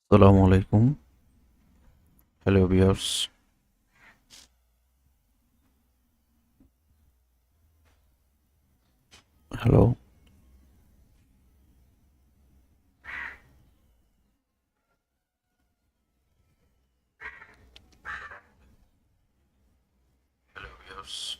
Assalamu alaikum. Hello viewers. Hello. Hello viewers.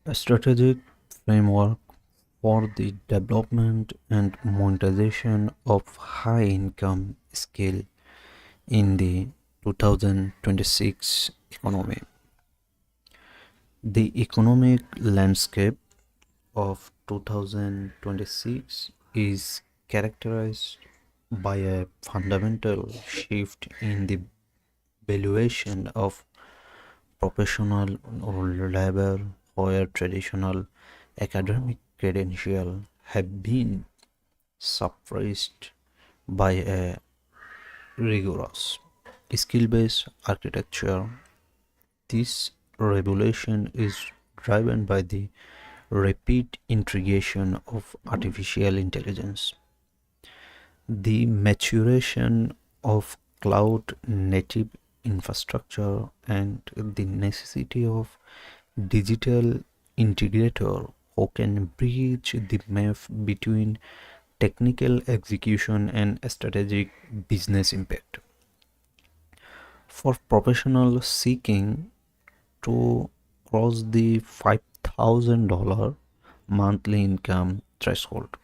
A strategic framework for the development and monetization of high income skill in the 2026 economy. The economic landscape of 2026 is characterized by a fundamental shift in the valuation of professional labor, where traditional academic credentials have been suppressed by a rigorous skill-based architecture. This revolution is driven by the rapid integration of artificial intelligence, the maturation of cloud native infrastructure, and the necessity of digital integrator who can bridge the gap between technical execution and strategic business impact. For professionals seeking to cross the $5,000 monthly income threshold,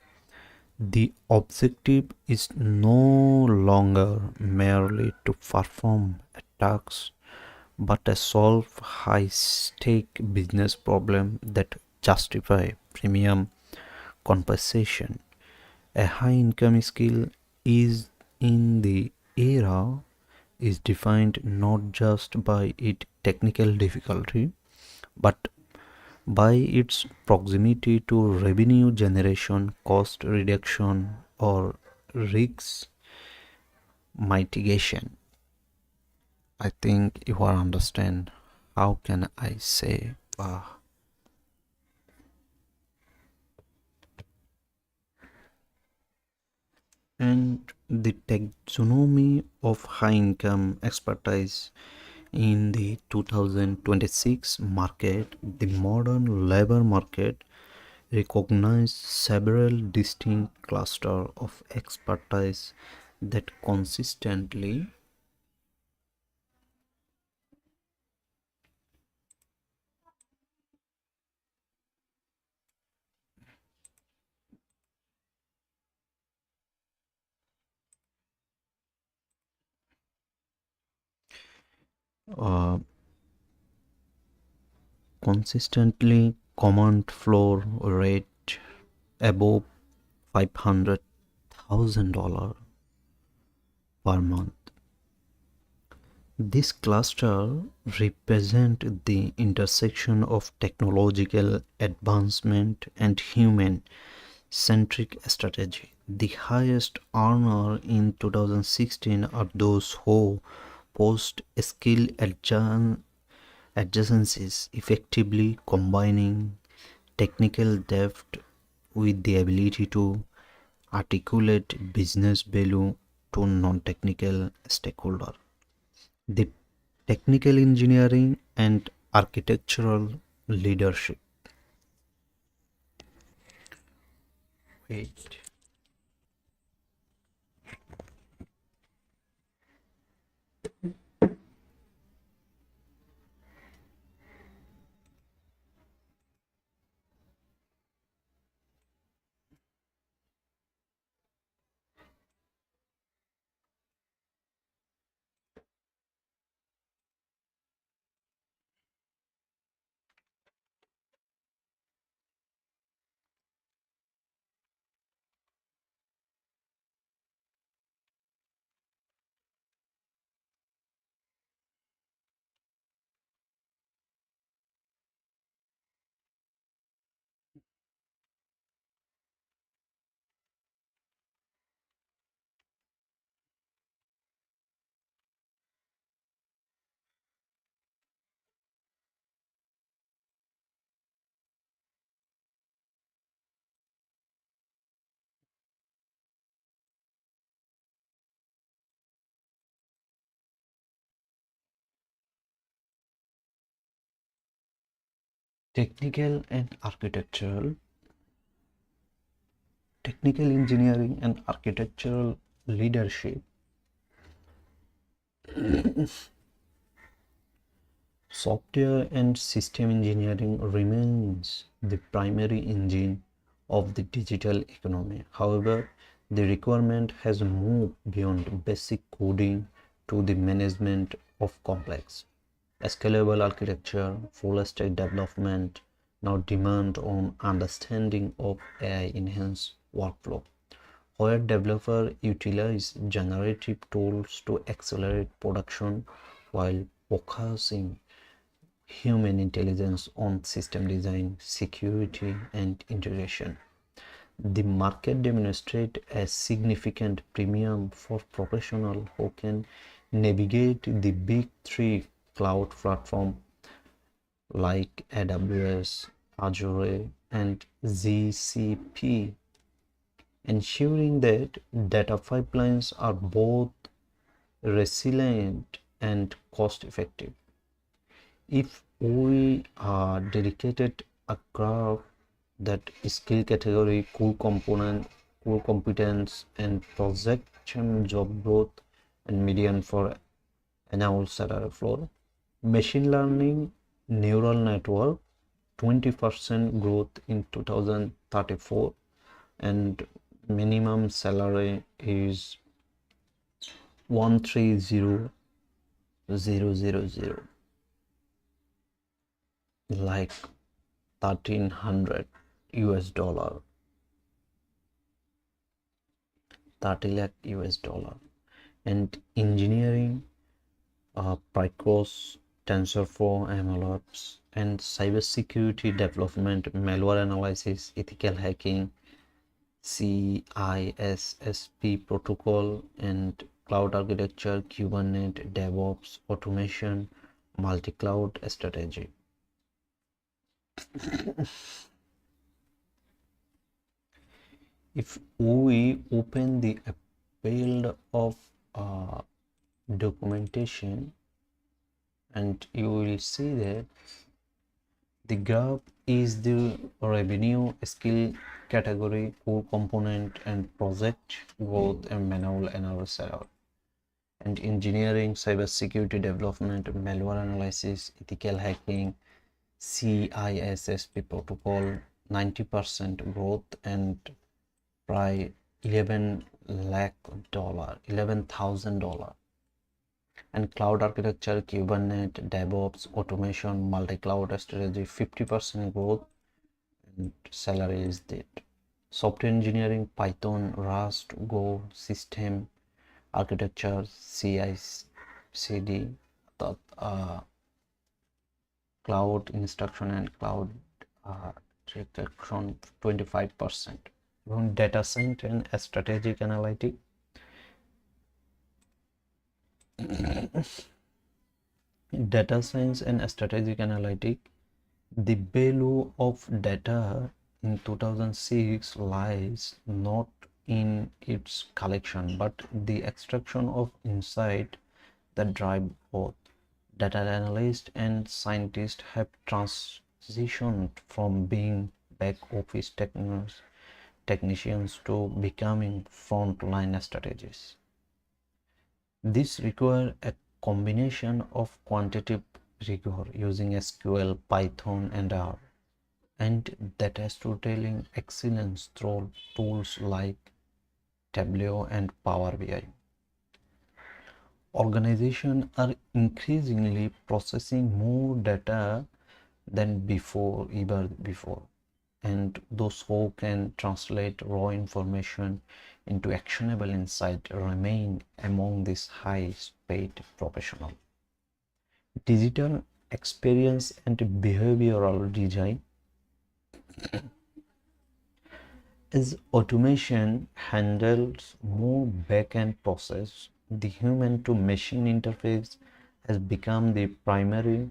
the objective is no longer merely to perform a task but a solve high stake business problem that justify premium compensation. A high income skill is in the era is defined not just by its technical difficulty but by its proximity to revenue generation, cost reduction, or risk mitigation. I think you are understand. How can I say? And the taxonomy of high income expertise in the 2026 market, the modern labor market recognizes several distinct clusters of expertise that consistently uh, command floor rate above $500,000 per month. This cluster represents the intersection of technological advancement and human centric strategy. The highest earner in 2016 are those who post skill adjacencies, effectively combining technical depth with the ability to articulate business value to non-technical stakeholders. The technical engineering and architectural leadership. Wait. Technical and architectural, technical engineering and architectural leadership. Software and system engineering remains the primary engine of the digital economy. However, the requirement has moved beyond basic coding to the management of complex, scalable architecture. Full stack development now demand on understanding of AI-enhanced workflow, where developers utilize generative tools to accelerate production while focusing human intelligence on system design, security, and integration. The market demonstrates a significant premium for professionals who can navigate the big three cloud platforms like AWS, Azure, and GCP, ensuring that data pipelines are both resilient and cost effective. If we are dedicated a graph that skill category, core component, core competence, and projection job growth and median for annual salary floor. Machine learning neural network 20% growth in 2034, and minimum salary is 130000, like 1300 US dollar, 30 lakh US dollar. And engineering, Picross, TensorFlow, MLOps, and cybersecurity development, malware analysis, ethical hacking, CISSP protocol, and cloud architecture, Kubernetes, DevOps, automation, multi-cloud strategy. If we open the field of documentation, and you will see that the graph is the revenue, skill category, core component, and project growth and manual analysis, and engineering, cybersecurity development, malware analysis, ethical hacking, CISSP protocol, 90% growth and by 11 lakh dollar, $11,000. And cloud architecture, Kubernetes, DevOps, automation, multi-cloud strategy, 50% growth and salary is that. Software engineering, Python, Rust, Go, system architecture, CI/CD, cloud instruction and cloud reduction 25%. Data science and strategic analytics. Data science and strategic analytics. The value of data in 2006 lies not in its collection but the extraction of insight that drive both. Data analysts and scientists have transitioned from being back office technicians to becoming frontline strategists. This requires a combination of quantitative rigor using SQL, Python, and R, and data storytelling excellence through tools like Tableau and Power BI. Organizations are increasingly processing more data than ever before, and those who can translate raw information into actionable insight remain among these high-paid professionals. Digital experience and behavioral design. As automation handles more back-end process, the human-to-machine interface has become the primary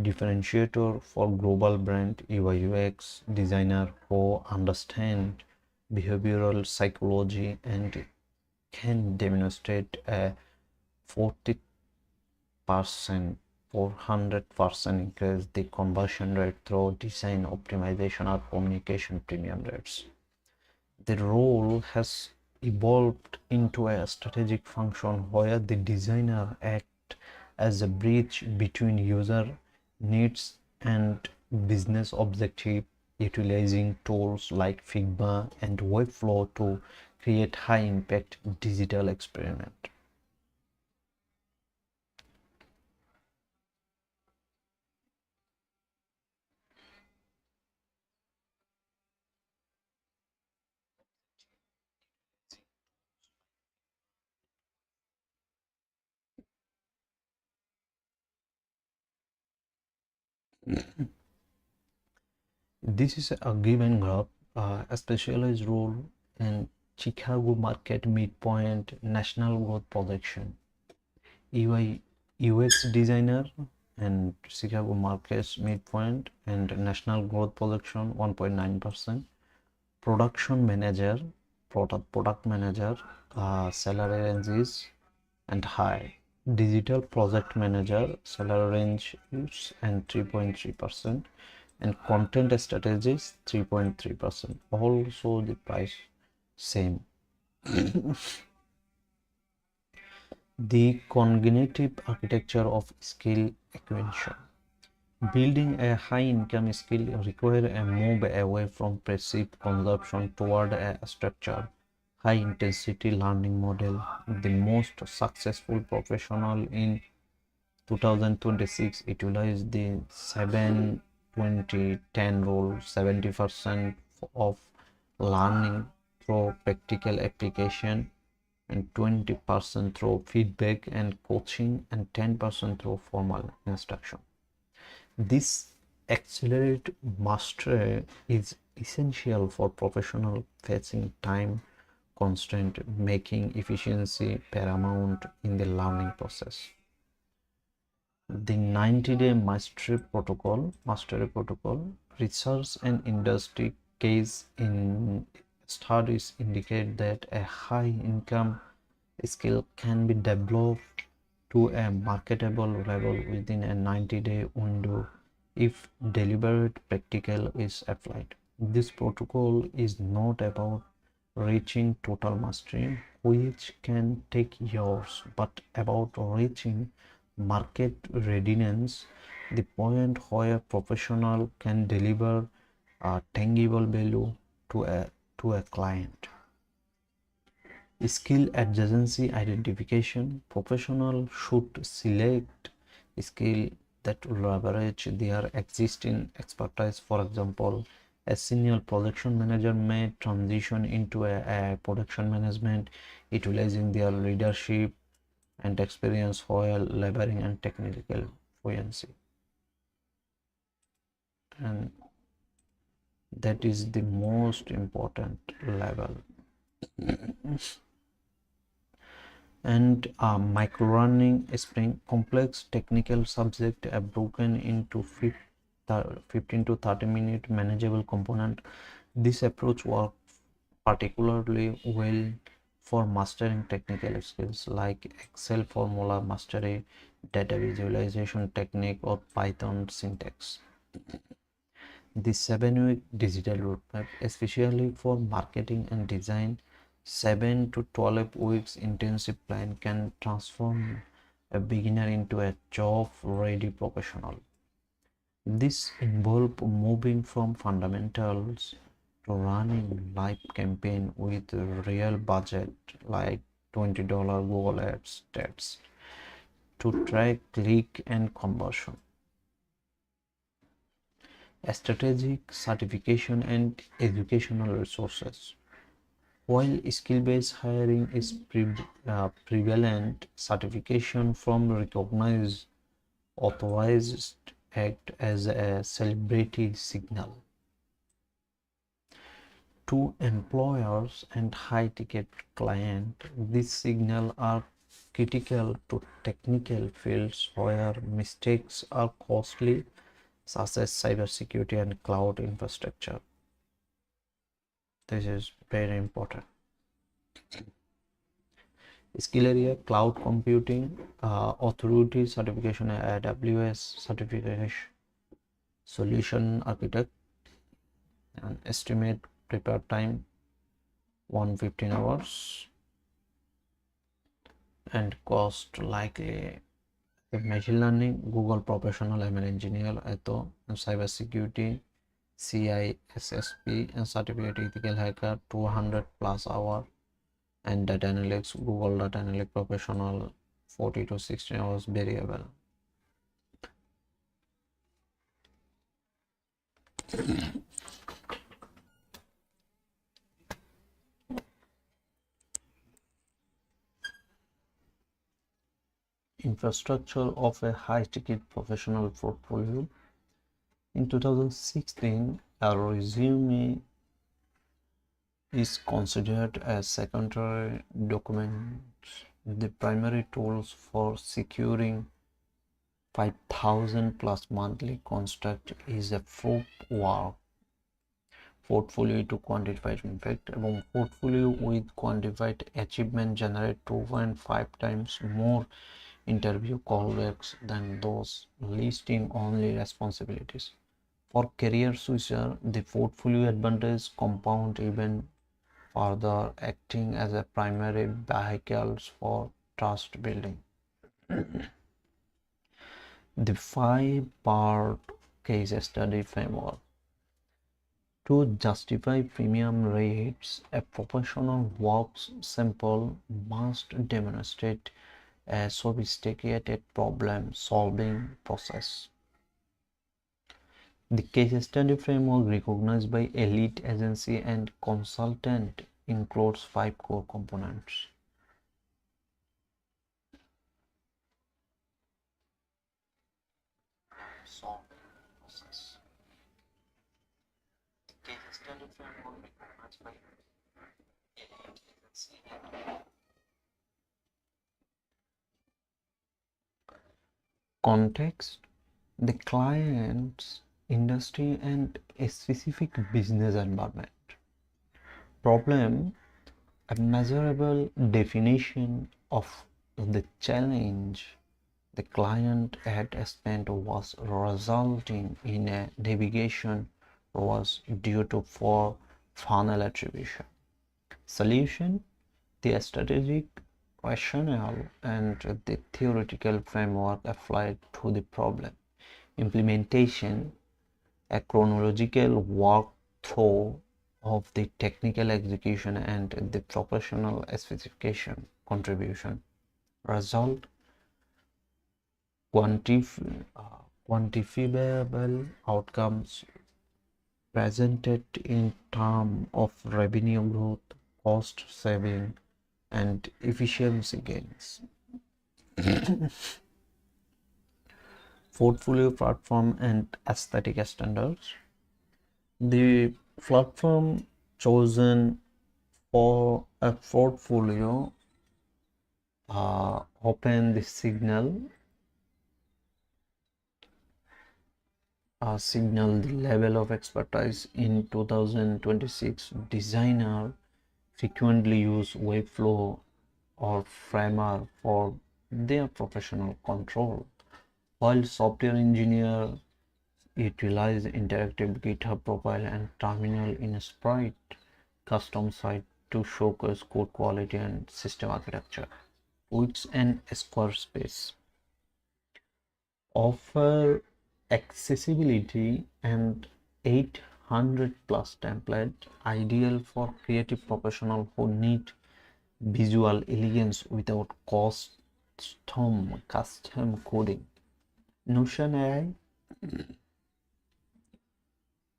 differentiator for global brand UI/UX designer who understand behavioral psychology and can demonstrate a 40% 400% increase the conversion rate through design optimization or communication premium rates. The role has evolved into a strategic function where the designer acts as a bridge between user needs and business objective, utilizing tools like Figma and Webflow to create high impact digital experiment. This is a given graph, a specialized role in Chicago market midpoint national growth projection. UI UX designer and Chicago markets midpoint and national growth projection 1.9%. Production manager, product manager, salary ranges and high. Digital project manager salary range is and 3.3%, and content strategies 3.3%. Also the price same. The cognitive architecture of skill acquisition. Building a high-income skill requires a move away from passive consumption toward a structured, high-intensity learning model. The most successful professional in 2026 utilized the 7-20-10 rule. 70% of learning through practical application, and 20% through feedback and coaching, and 10% through formal instruction. This accelerated mastery is essential for professional facing time constraint, making efficiency paramount in the learning process. The 90-day mastery protocol, research and industry case in studies indicate that a high income skill can be developed to a marketable level within a 90-day window if deliberate practical is applied. This protocol is not about reaching total mastery, which can take years, but about reaching market readiness, the point where professional can deliver a tangible value to a client. Skill adjacency identification. Professional should select skill that leverage their existing expertise. For example, a senior production manager may transition into a production management, utilizing their leadership and experience while laboring and technical fluency. And that is the most important level. And micro-learning spring complex technical subject are broken into 15 to 30-minute manageable component. This approach works particularly well for mastering technical skills like Excel formula mastery, data visualization technique, or Python syntax. The 7-week digital roadmap, especially for marketing and design, 7 to 12 weeks intensive plan can transform a beginner into a job-ready professional. This involves moving from fundamentals to running live campaign with real budget like $20 Google Ads stats to track click and conversion. Strategic certification and educational resources. While skill-based hiring is prevalent, certification from recognized authorized act as a celebrity signal to employers and high-ticket clients. These signals are critical to technical fields where mistakes are costly, such as cybersecurity and cloud infrastructure. This is very important. Skill area: cloud computing, authority certification, AWS certification, solution architect, and estimate prepare time 115 hours, and cost likely machine learning, Google professional ML engineer, and cyber security, CISSP, and certificate ethical hacker 200 plus hour, and data analytics, Google data analytics professional 40 to 60 hours variable. Infrastructure of a high-ticket professional portfolio. In 2016, a resume is considered a secondary document. The primary tools for securing 5,000 plus monthly construct is a footwork portfolio to quantified impact, এবং portfolio with quantified achievement generate 2.5 times more interview callbacks than those listing only responsibilities. For career switcher, the portfolio advantage compound even further, acting as a primary vehicle for trust building. The 5-part case study framework. To justify premium rates, a professional works sample must demonstrate a sophisticated problem-solving process. The case study framework recognized by elite agency and consultant includes 5 core components. Solving process. The case study framework recognized by elite agency and context, the client's industry and a specific business environment. Problem, a measurable definition of the challenge the client had spent was resulting in a navigation was due to for funnel attribution. Solution, the strategic rationale and the theoretical framework applied to the problem. Implementation, a chronological walkthrough of the technical execution and the professional specification contribution. Result, quantifiable outcomes presented in terms of revenue growth, cost saving, and efficiency gains. Portfolio platform and aesthetic standards. The platform chosen for a portfolio open the signal the level of expertise. In 2026, designer frequently use Webflow or Framer for their professional control, while software engineers utilize interactive GitHub profile and terminal in Sprite custom site to showcase code quality and system architecture. Wix and Squarespace offer accessibility and 800 plus template, ideal for creative professionals who need visual elegance without custom coding. Notion AI,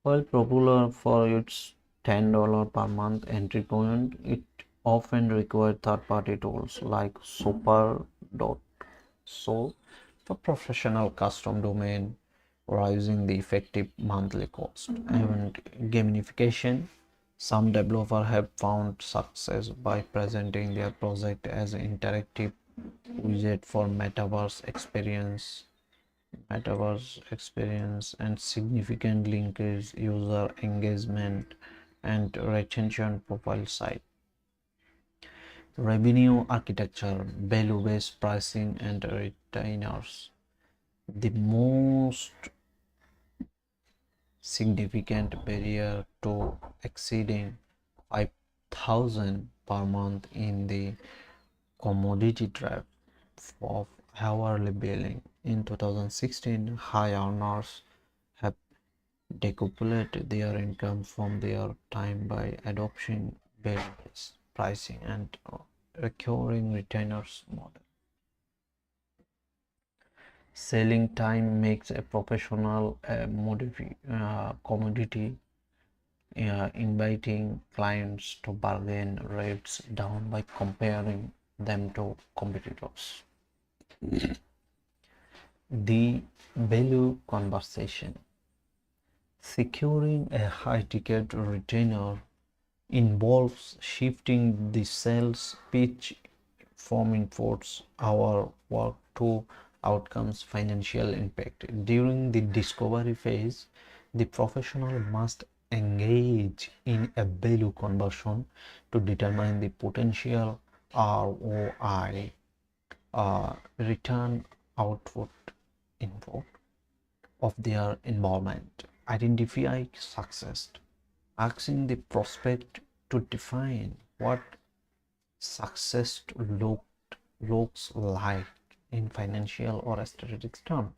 while popular for its $10 per month entry point, it often requires third-party tools like Super.so for professional custom domain, raising the effective monthly cost. And gamification, some developers have found success by presenting their project as an interactive widget for metaverse experience and significantly increase user engagement and retention profile site. Revenue architecture, value-based pricing, and retainers. The most significant barrier to exceeding 5,000 per month in the commodity trap of hourly billing. In 2016, high earners have decoupled their income from their time by adopting value-based pricing and recurring retainers model. Selling time makes a professional commodity, inviting clients to bargain rates down by comparing them to competitors. The value conversation. Securing a high-ticket retainer involves shifting the sales pitch from imports our work to outcomes financial impact. During the discovery phase, the professional must engage in a value conversion to determine the potential ROI, return output input of their involvement. Identify success, asking the prospect to define what success looks like in financial or strategic terms.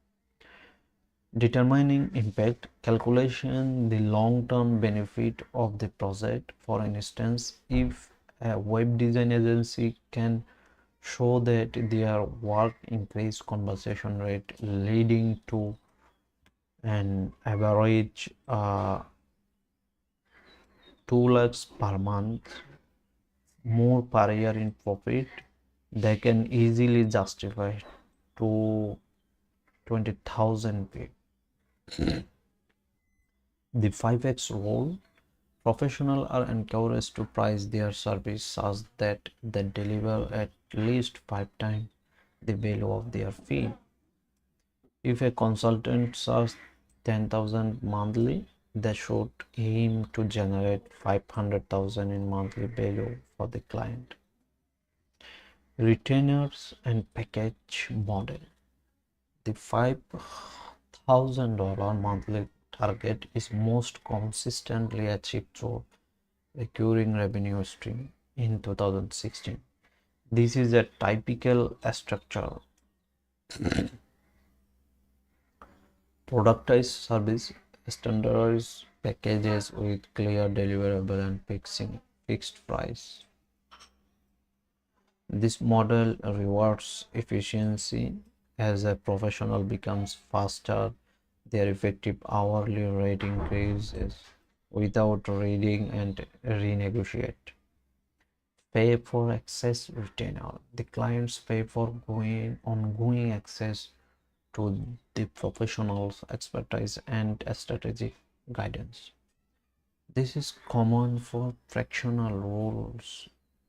Determining impact, calculation the long-term benefit of the project. For instance, if a web design agency can show that their work increase conversion rate, leading to an average 2 lakhs per month more per year in profit, they can easily justify to 20,000 pay. The 5x rule. Professionals are encouraged to price their service such that they deliver at least 5 times the value of their fee. If a consultant charges 10,000 monthly, they should aim to generate 500,000 in monthly value for the client. Retainers and package model. The $5,000 monthly target is most consistently achieved through recurring revenue stream in 2016. This is a typical structure. Productized service, standardized packages with clear deliverable and fixed price. This model rewards efficiency. As a professional becomes faster, their effective hourly rate increases without reading and renegotiate. Pay for access retainer. The clients pay for ongoing access to the professional's expertise and strategic guidance. This is common for fractional roles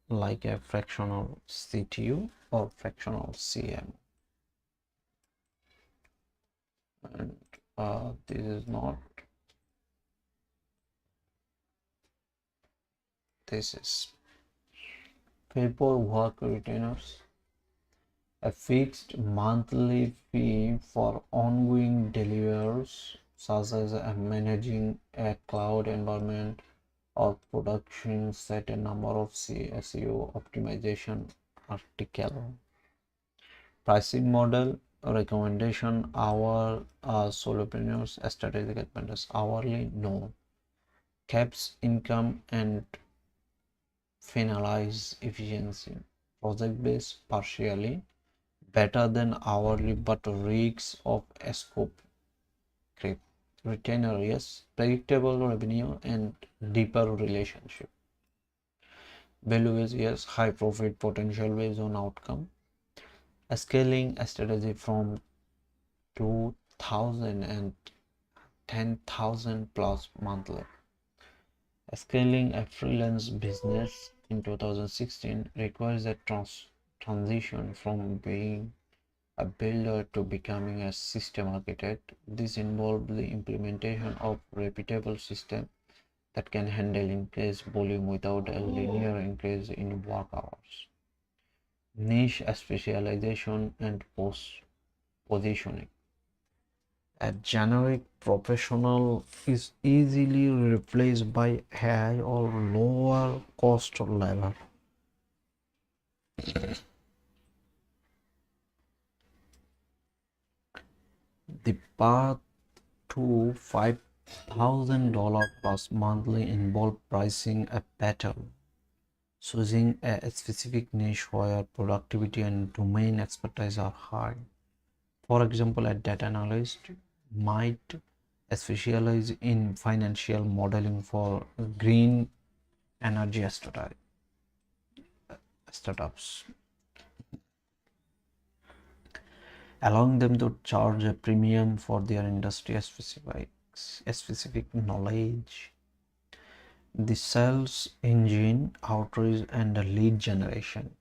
like a fractional CTO or fractional CM. And this is not, this is paperwork retainers. A fixed monthly fee for ongoing deliveries such as managing a cloud environment or production set a number of SEO optimization article. Pricing model recommendation hour solopreneurs strategic advantage hourly no caps income and finalize efficiency project based partially better than hourly but risks of scope creep. Retainer, yes, predictable revenue and deeper relationship. Value is yes, high profit potential based on outcome. A scaling strategy from 2,000 and 10,000 plus monthly. Scaling a freelance business in 2016 requires a transition from being a builder to becoming a system architect. This involved the implementation of repeatable system that can handle increased volume without a linear increase in work hours. niche specialization, and positioning. A generic professional is easily replaced by high or lower cost labor. The path to $5,000 plus monthly involve pricing a battle, choosing a specific niche where productivity and domain expertise are high. For example, a data analyst might specialize in financial modeling for green energy startups, allowing them to charge a premium for their industry specific knowledge. The sales engine, outreach, and lead generation.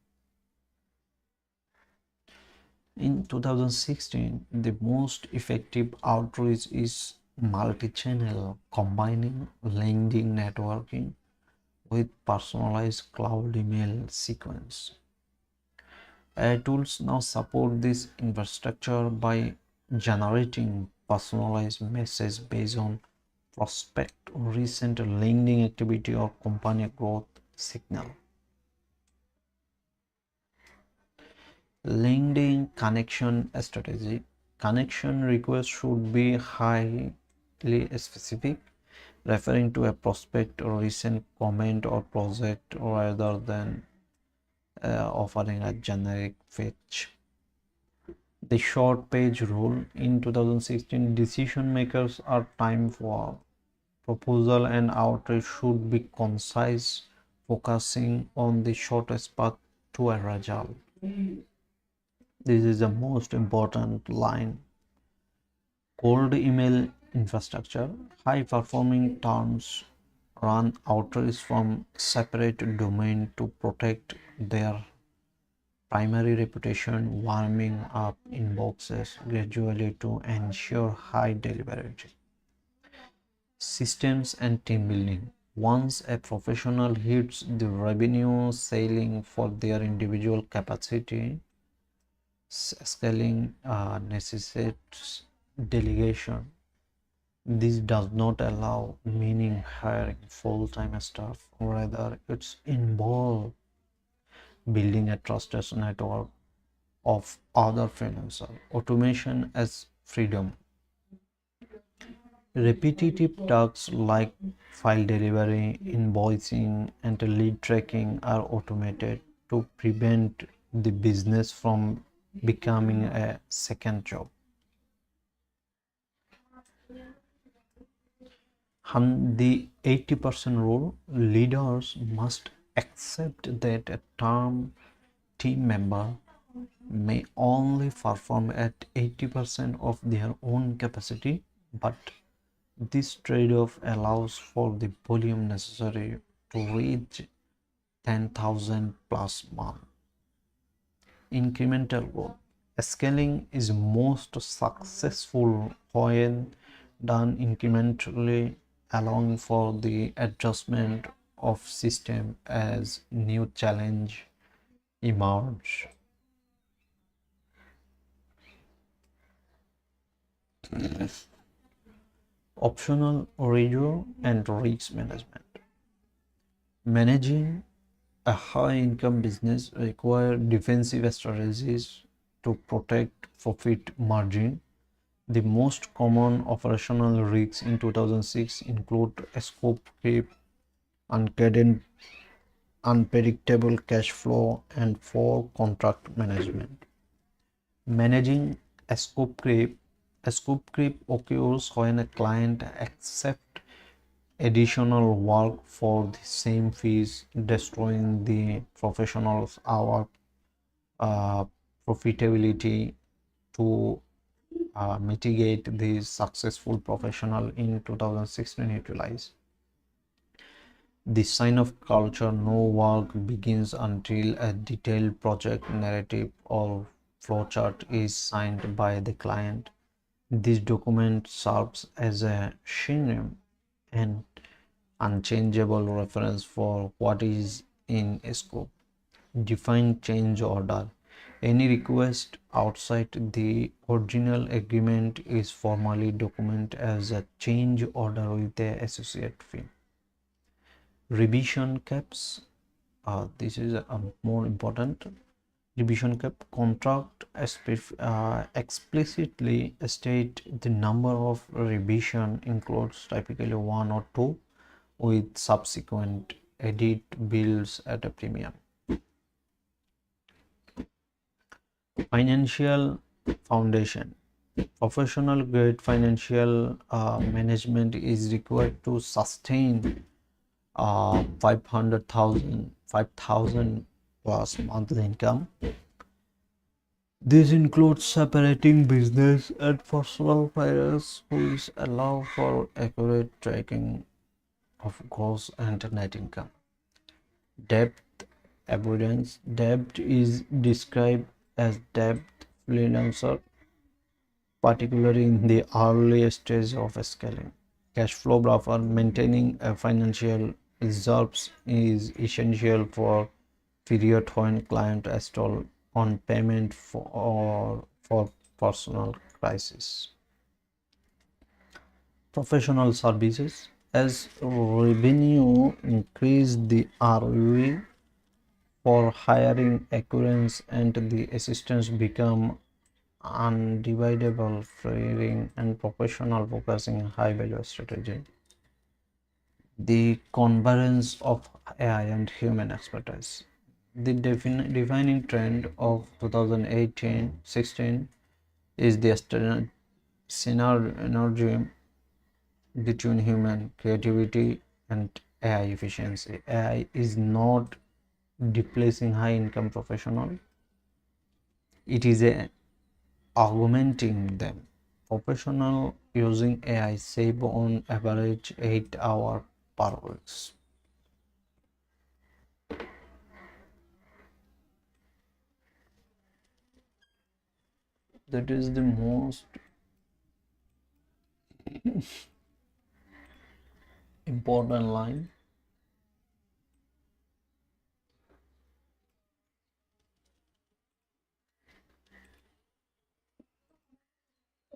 In 2016, the most effective outreach is multi-channel, combining LinkedIn networking with personalized cloud email sequence. AI tools now support this infrastructure by generating personalized messages based on prospect, recent LinkedIn activity, or company growth signal. LinkedIn connection strategy. Connection requests should be highly specific, referring to a prospect or recent comment or project rather than offering a generic fetch. The short page rule. In 2016, decision makers are time for proposal and outreach should be concise, focusing on the shortest path to a result. This is the most important line. Cold email infrastructure. High performing terms run outreach from separate domain to protect their primary reputation, warming up inboxes gradually to ensure high deliverability. Systems and team building. Once a professional hits the revenue ceiling for their individual capacity, scaling necessitates delegation. This does not allow meaning hiring full-time staff, rather it's involved building a trusted network of other freelancers. Automation as freedom. Repetitive tasks like file delivery, invoicing, and lead tracking are automated to prevent the business from becoming a second job. The 80% rule. Leaders must accept that a team member may only perform at 80% of their own capacity, but this trade-off allows for the volume necessary to reach 10,000 plus month. Incremental growth. Scaling is most successful when done incrementally, allowing for the adjustment of system as new challenge emerge. Optional rigor and risk management. Managing a high income business requires defensive strategies to protect profit margin. The most common operational risks in 2006 include scope creep, unpredictable cash flow, and poor contract management. Managing a scope creep. A scope creep occurs when a client accepts additional work for the same fees, destroying the professional's hour uh, profitability. To mitigate this, successful professional in 2016 utilize the sign of culture. No work begins until a detailed project narrative or flowchart is signed by the client. This document serves as a synonym and unchangeable reference for what is in scope. define change order. Any request outside the original agreement is formally documented as a change order with the associate fee. Revision caps. This is more important. Revision cap contract explicitly state the number of revision includes typically one or two with subsequent edit bills at a premium. Financial foundation. Professional grade financial management is required to sustain 5,000 plus monthly income. This includes separating business and personal finance, which allow for accurate tracking of gross and net income. Debt avoidance. Debt is described as debt freelancer, particularly in the early stage of scaling. Cash flow buffer. Maintaining a financial reserves is essential for period when client stall on payment for personal crisis. Professional services. As revenue increase, the ROE for hiring accuracy and the assistants become undividable, freeing and professional focusing high value strategy. The convergence of AI and human expertise. The defining trend of 2018-16 is the synergy between human creativity and AI efficiency. AI is not replacing high income professional, it is augmenting them. Professional using AI save on average 8 hours per week. That is the most important line.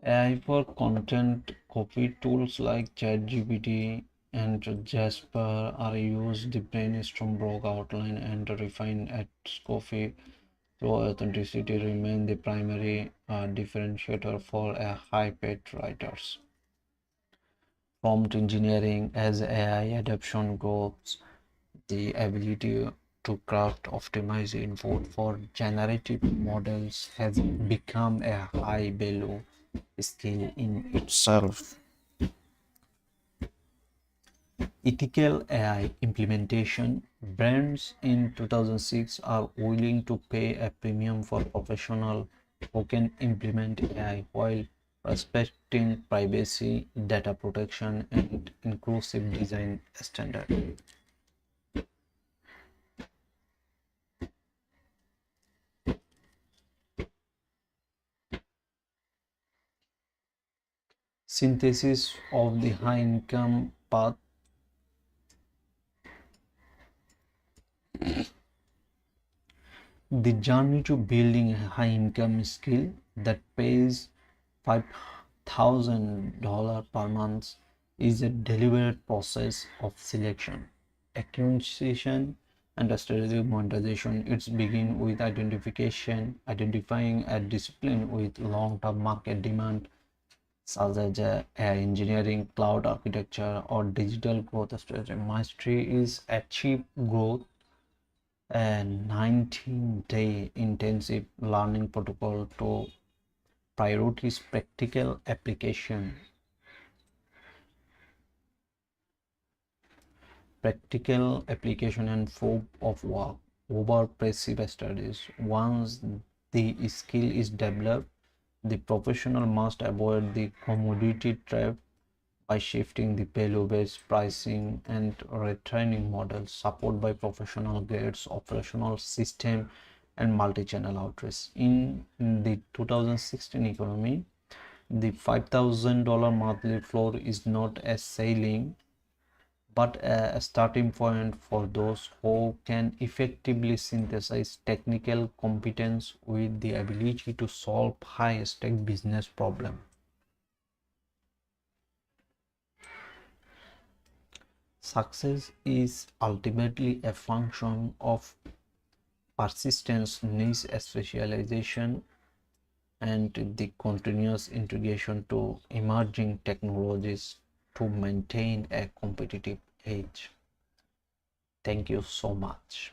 AI for content copy tools like ChatGPT and Jasper are used to brainstorm blog outline and refine at Scofie, though authenticity remain the primary differentiator for a high-paid writers. Prompt engineering. As AI adoption grows, the ability to craft optimized input for generative models has become a high value skill in itself. Ethical AI implementation. Brands in 2006 are willing to pay a premium for professionals who can implement AI while respecting privacy, data protection, and inclusive design standards. Synthesis of the high income path. The journey to building a high income skill that pays $5,000 per month is a deliberate process of selection, acquisition, and strategic monetization. It's begin with identifying a discipline with long-term market demand, such as AI engineering, cloud architecture, or digital growth strategy. Mastery is achieve growth a 19-day intensive learning protocol to prioritize practical application and scope of work over passive studies. Once the skill is developed, the professional must avoid the commodity trap by shifting the value-based pricing and retraining models supported by professional grades, operational system, and multi-channel outreach. In the 2016 economy, the $5,000 monthly floor is not a ceiling but a starting point for those who can effectively synthesize technical competence with the ability to solve high-stake business problems. Success is ultimately a function of persistence, niche specialization, and the continuous integration to emerging technologies to maintain a competitive edge. Thank you so much.